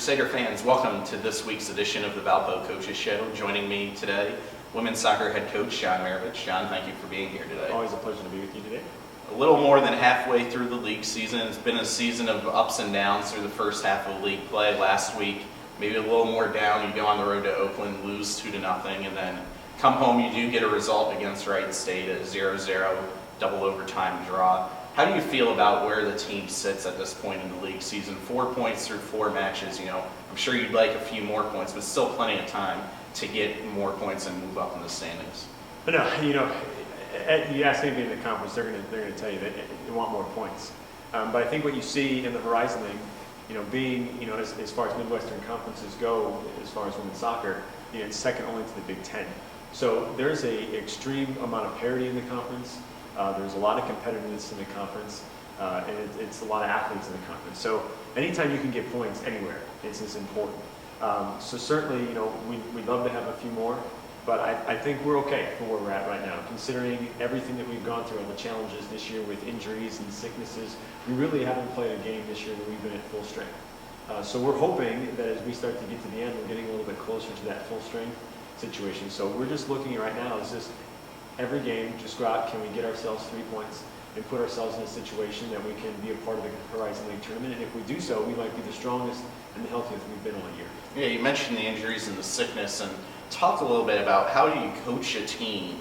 Crusader fans, welcome to this week's edition of the Valpo Coaches Show. Joining me today, women's soccer head coach John Marovich. John, thank you for being here today. Always a pleasure to be with you today. A little more than halfway through the league season. It's been a season of ups and downs through the first half of league play. Last week, maybe a little more down. You go on the road to Oakland, lose 2-0, and then come home, you do get a result against Wright State, a 0-0 double overtime draw. How do you feel about where the team sits at this point in the league season? 4 points through 4 matches. I'm sure you'd like a few more points, but still plenty of time to get more points and move up in the standings. But no, you ask anybody in the conference, they're going to tell you that they want more points. But I think what you see in the Horizon League, being as far as Midwestern conferences go, as far as women's soccer, it's second only to the Big Ten. So there's an extreme amount of parity in the conference. There's a lot of competitiveness in the conference, and it's a lot of athletes in the conference. So anytime you can get points anywhere, it's important. So certainly, we'd love to have a few more, but I think we're okay for where we're at right now. Considering everything that we've gone through, all the challenges this year with injuries and sicknesses, we really haven't played a game this year that we've been at full strength. So we're hoping that as we start to get to the end, we're getting a little bit closer to that full strength situation. So we're just looking right now is just every game, just go out, can we get ourselves 3 points and put ourselves in a situation that we can be a part of the Horizon League tournament. And if we do so, we might be the strongest and the healthiest we've been all year. Yeah, you mentioned the injuries and the sickness, and talk a little bit about how do you coach a team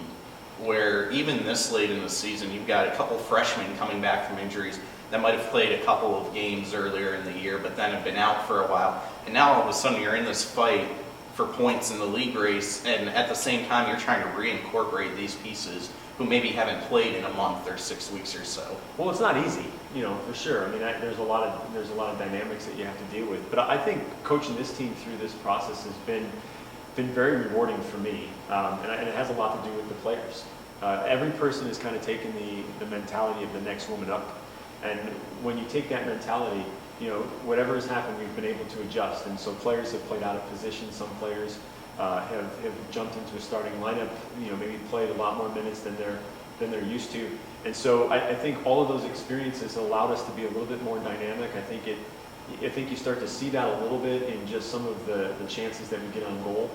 where even this late in the season, you've got a couple freshmen coming back from injuries that might have played a couple of games earlier in the year, but then have been out for a while. And now all of a sudden you're in this fight for points in the league race, and at the same time you're trying to reincorporate these pieces who maybe haven't played in a month or 6 weeks or so. Well, it's not easy, for sure. I mean, there's a lot of dynamics that you have to deal with. But I think coaching this team through this process has been very rewarding for me, and it has a lot to do with the players. Every person has kind of taken the mentality of the next woman up, and when you take that mentality, whatever has happened, we've been able to adjust. And so players have played out of position. Some players have jumped into a starting lineup, maybe played a lot more minutes than they're used to. And so I think all of those experiences allowed us to be a little bit more dynamic. I think you start to see that a little bit in just some of the chances that we get on goal,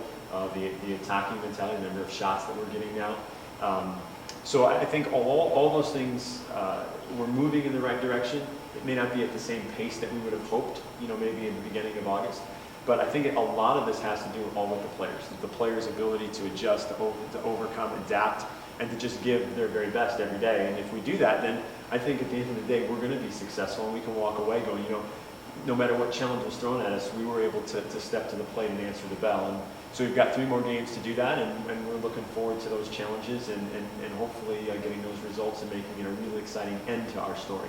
the attacking mentality, the number of shots that we're getting now. So I think all those things, we're moving in the right direction. It may not be at the same pace that we would have hoped, maybe in the beginning of August. But I think a lot of this has to do all with the players' ability to adjust, to overcome, adapt, and to just give their very best every day. And if we do that, then I think at the end of the day, we're going to be successful, and we can walk away going, no matter what challenge was thrown at us, we were able to step to the plate and answer the bell. And so we've got 3 more games to do that, and we're looking forward to those challenges and hopefully getting those results and making it a really exciting end to our story.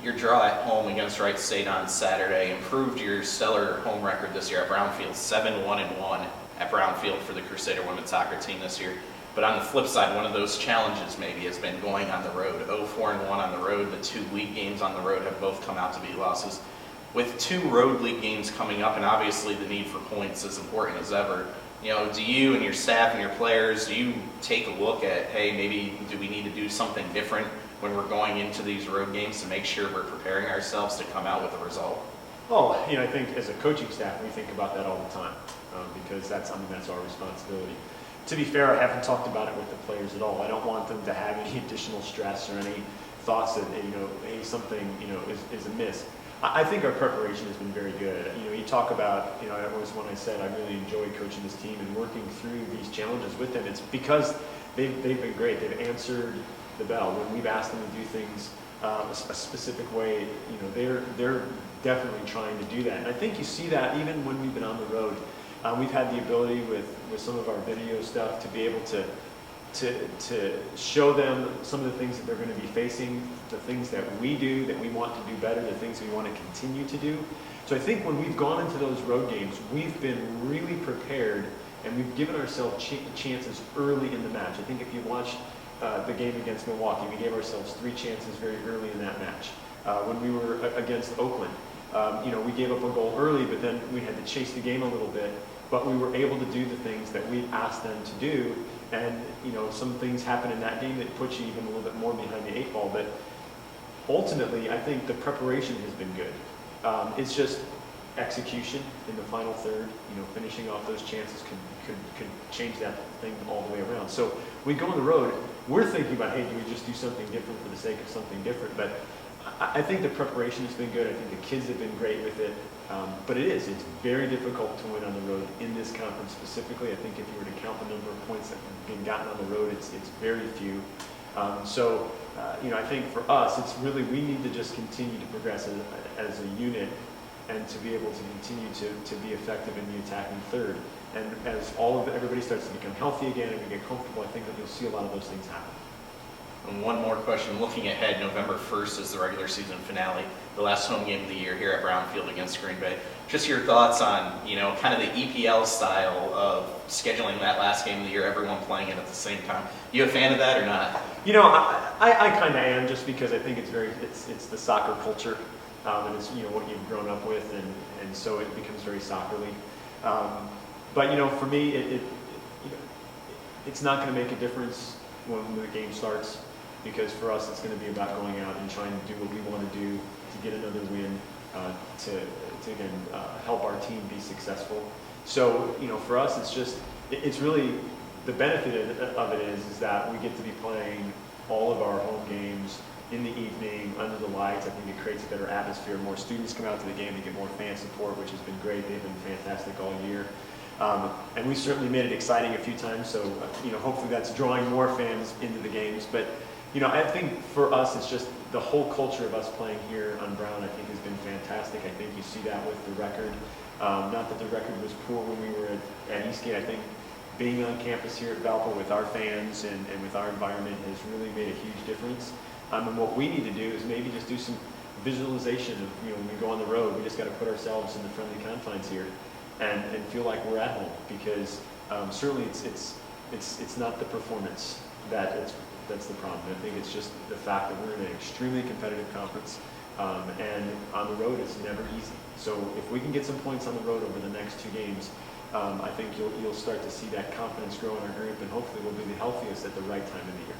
Your draw at home against Wright State on Saturday improved your stellar home record this year at Brownfield, 7-1-1 at Brownfield for the Crusader women's soccer team this year. But on the flip side, one of those challenges maybe has been going on the road. 0-4-1 on the road. The 2 league games on the road have both come out to be losses. With 2 road league games coming up, and obviously the need for points is important as ever, do you and your staff and your players, do you take a look at, hey, maybe do we need to do something different when we're going into these road games to make sure we're preparing ourselves to come out with a result? Oh, I think as a coaching staff, we think about that all the time because that's our responsibility. To be fair, I haven't talked about it with the players at all. I don't want them to have any additional stress or any thoughts that, hey, something, is amiss. I think our preparation has been very good. You talk about, it was when I said I really enjoy coaching this team and working through these challenges with them. It's because they've been great. They've answered the bell. When we've asked them to do things a specific way, they're definitely trying to do that. And I think you see that even when we've been on the road. We've had the ability with some of our video stuff to be able to show them some of the things that they're going to be facing, the things that we do, that we want to do better, the things we want to continue to do. So I think when we've gone into those road games, we've been really prepared and we've given ourselves chances early in the match. I think if you watched the game against Milwaukee, we gave ourselves 3 chances very early in that match. When we were against Oakland, we gave up a goal early, but then we had to chase the game a little bit. But we were able to do the things that we asked them to do, and some things happen in that game that put you even a little bit more behind the 8 ball. But ultimately, I think the preparation has been good. It's just execution in the final third, finishing off those chances could change that thing all the way around. So we go on the road, we're thinking about, hey, do we just do something different for the sake of something different? But I think the preparation has been good. I think the kids have been great with it. But it's very difficult to win on the road in this conference specifically. I think if you were to count the number of points that have been gotten on the road, it's very few. I think for us, it's really, we need to just continue to progress as a unit and to be able to continue to be effective in the attacking third. And as everybody starts to become healthy again and we get comfortable, I think that you'll see a lot of those things happen. And one more question, looking ahead, November 1st is the regular season finale, the last home game of the year here at Brownfield against Green Bay. Just your thoughts on, kind of the EPL style of scheduling that last game of the year, everyone playing it at the same time. You a fan of that or not? I kind of am, just because I think it's the soccer culture, and it's what you've grown up with, and so it becomes very soccerly. But for me, it's not going to make a difference when the game starts, because for us it's going to be about going out and trying to do what we want to do to get another win, to again help our team be successful. So for us it's really the benefit of it is that we get to be playing all of our home games in the evening under the lights. I think it creates a better atmosphere. More students come out to the game to get more fan support, which has been great. They've been fantastic all year. And we certainly made it exciting a few times, so hopefully that's drawing more fans into the games. But I think for us, it's just the whole culture of us playing here on Brown, I think, has been fantastic. I think you see that with the record. Not that the record was poor when we were at Eastgate. I think being on campus here at Valpo with our fans and with our environment has really made a huge difference. And what we need to do is maybe just do some visualization of, when we go on the road, we just got to put ourselves in the friendly confines here and feel like we're at home, because certainly it's not the performance that's the problem. I think it's just the fact that we're in an extremely competitive conference, and on the road it's never easy. So if we can get some points on the road over the next two games, I think you'll start to see that confidence grow in our group, and hopefully we'll be the healthiest at the right time of the year.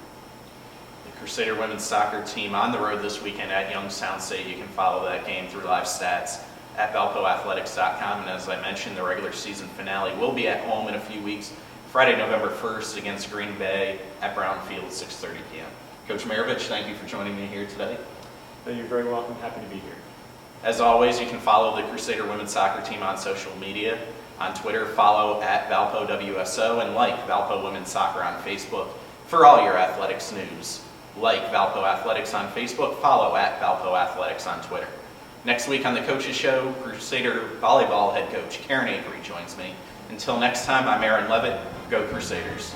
The Crusader women's soccer team on the road this weekend at Youngstown State. You can follow that game through live stats at valpoathletics.com. And as I mentioned, the regular season finale will be at home in a few weeks, Friday, November 1st against Green Bay at Brownfield, 6:30 p.m. Coach Marovich, thank you for joining me here today. You're very welcome. Happy to be here. As always, you can follow the Crusader women's soccer team on social media. On Twitter, follow at ValpoWSO and like Valpo Women's Soccer on Facebook for all your athletics news. Like Valpo Athletics on Facebook, follow at Valpo Athletics on Twitter. Next week on the Coaches Show, Crusader volleyball head coach Karen Avery joins me. Until next time, I'm Aaron Leavitt. Go Crusaders.